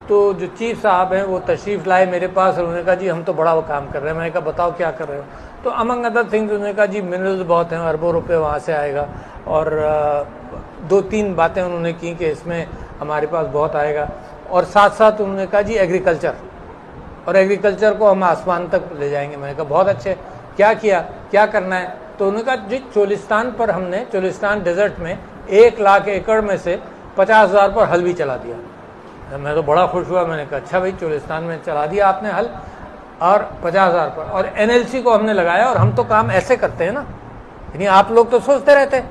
तो जो चीफ साहब हैं वो तशरीफ़ लाए मेरे पास और उन्होंने कहा जी हम तो बड़ा वो काम कर रहे हैं। मैंने कहा बताओ क्या कर रहे हो। तो अमंग अदर थिंग्स उन्होंने कहा जी मिनरल्स बहुत हैं, अरबों रुपए वहाँ से आएगा, और 2-3 बातें उन्होंने की कि इसमें हमारे पास बहुत आएगा, और साथ साथ उन्होंने कहा जी एग्रीकल्चर, और एग्रीकल्चर को हम आसमान तक ले जाएंगे। मैंने कहा बहुत अच्छे, क्या किया, क्या करना है। तो उन्होंने कहा जी चोलिस्तान पर हमने, चोलिस्तान डेजर्ट में 1 लाख एकड़ में से 50,000 पर हल भी चला दिया। मैं तो बड़ा खुश हुआ। मैंने कहा अच्छा भाई चोलिस्तान में चला दिया आपने हल, और 50,000 पर, और NLC को हमने लगाया। और हम तो काम ऐसे करते हैं ना, यानी आप लोग तो सोचते रहते,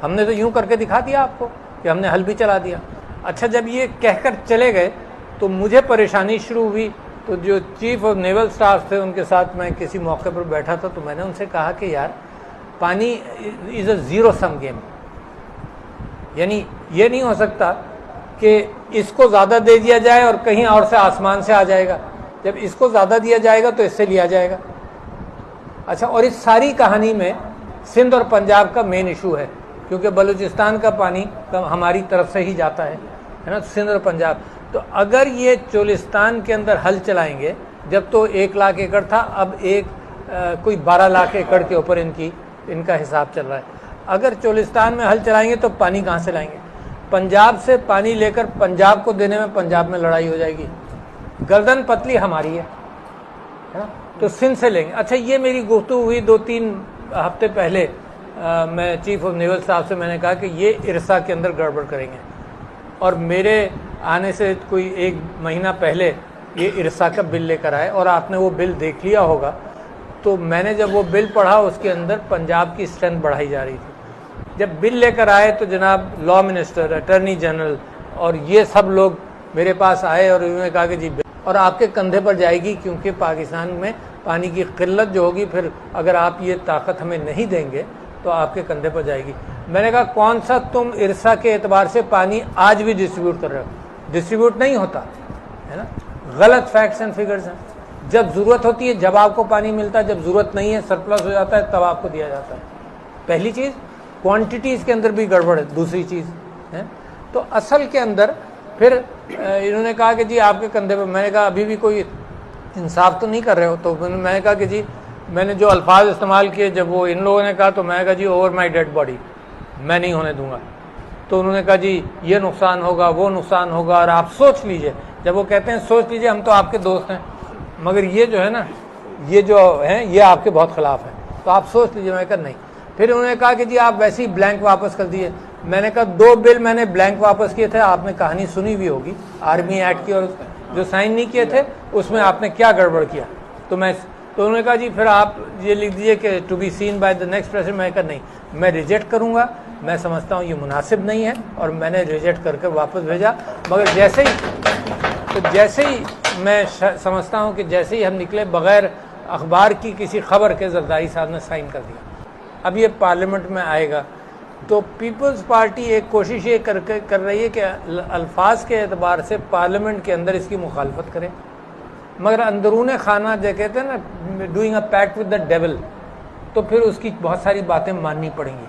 हमने तो यूं करके दिखा दिया आपको कि हमने हल भी चला दिया। अच्छा, जब ये कहकर चले गए तो मुझे परेशानी शुरू हुई। तो जो चीफ ऑफ नेवल स्टाफ थे उनके साथ मैं किसी मौके पर बैठा था, तो मैंने उनसे कहा कि यार पानी is a zero sum game, यानी ये नहीं हो सकता कि इसको ज़्यादा दे दिया जाए और कहीं और से आसमान से आ जाएगा। जब इसको ज़्यादा दिया जाएगा तो इससे लिया जाएगा। अच्छा, और इस सारी कहानी में सिंध और पंजाब का मेन इशू है, क्योंकि बलूचिस्तान का पानी हमारी तरफ से ही जाता है ना, सिंध और पंजाब। तो अगर ये चोलिस्तान के अंदर हल चलाएंगे, जब तो 1 लाख एकड़ था, अब कोई 12 लाख एकड़ के ऊपर इनका हिसाब चल रहा है। अगर चोलिस्तान में हल चलाएंगे तो पानी कहाँ से लाएंगे? पंजाब से पानी लेकर पंजाब को देने में पंजाब में लड़ाई हो जाएगी। गर्दन पतली हमारी है ना, तो सिंध से लेंगे। अच्छा, ये मेरी गुफ्तगू हुई 2-3 हफ्ते पहले। मैं चीफ ऑफ नेवल साहब से मैंने कहा कि ये इरसा के अंदर गड़बड़ करेंगे, और मेरे आने से कोई 1 महीना पहले ये इरसा का बिल लेकर आए, और आपने वो बिल देख लिया होगा। तो मैंने जब वो बिल पढ़ा, उसके अंदर पंजाब की स्ट्रेंथ बढ़ाई जा रही थी। जब बिल लेकर आए तो जनाब लॉ मिनिस्टर, अटर्नी जनरल और ये सब लोग मेरे पास आए और उन्होंने कहा कि जी और आपके कंधे पर जाएगी, क्योंकि पाकिस्तान में पानी की किल्लत जो होगी, फिर अगर आप ये ताकत हमें नहीं देंगे तो आपके कंधे पर जाएगी। मैंने कहा कौन सा तुम इरसा के एतबार से पानी आज भी डिस्ट्रीब्यूट कर रहे हो? डिस्ट्रीब्यूट नहीं होता है ना, गलत फैक्ट्स एंड फिगर्स हैं। जब ज़रूरत होती है जब आपको पानी मिलता है, जब ज़रूरत नहीं है सरप्लस हो जाता है तब आपको दिया जाता है। पहली चीज़, क्वांटिटीज़ के अंदर भी गड़बड़ है। दूसरी चीज़ है, तो असल के अंदर फिर इन्होंने कहा कि जी आपके कंधे पर। मैंने कहा अभी भी कोई इंसाफ तो नहीं कर रहे हो। तो मैंने कहा कि जी मैंने जो अल्फाज इस्तेमाल किए, जब वो इन लोगों ने कहा तो मैंने कहा जी ओवर माई डेड बॉडी, मैं नहीं होने दूंगा। तो उन्होंने कहा जी ये नुकसान होगा, वो नुकसान होगा, और आप सोच लीजिए। जब वो कहते हैं सोच लीजिए, हम तो आपके दोस्त हैं, मगर ये जो है ना, ये जो है ये आपके बहुत खिलाफ है, तो आप सोच लीजिए। मैं कहा नहीं। फिर उन्होंने कहा कि जी आप वैसे ही ब्लैंक वापस कर दिए। मैंने कहा 2 बिल मैंने ब्लैंक वापस किए थे, आपने कहानी सुनी भी होगी आर्मी एक्ट की, और जो साइन नहीं किए थे उसमें आपने क्या गड़बड़ किया। तो उन्होंने कहा जी फिर आप ये लिख दीजिए कि to be seen by the next president. मैं कहा नहीं, मैं रिजेक्ट करूंगा, मैं समझता हूँ ये मुनासिब नहीं है, और मैंने रिजेक्ट करके वापस भेजा। मगर जैसे ही मैं समझता हूँ कि जैसे ही हम निकले, बग़ैर अखबार की किसी खबर के जरदारी साहब ने साइन कर दिया। अब ये पार्लियामेंट में आएगा, तो पीपल्स पार्टी एक कोशिश ये कर रही है कि अल्फाज के एतबार से पार्लियामेंट के अंदर इसकी मुखालफत करे, मगर अंदरून खाना जो कहते हैं ना, doing a pact with the devil, तो फिर उसकी बहुत सारी बातें माननी पड़ेंगी।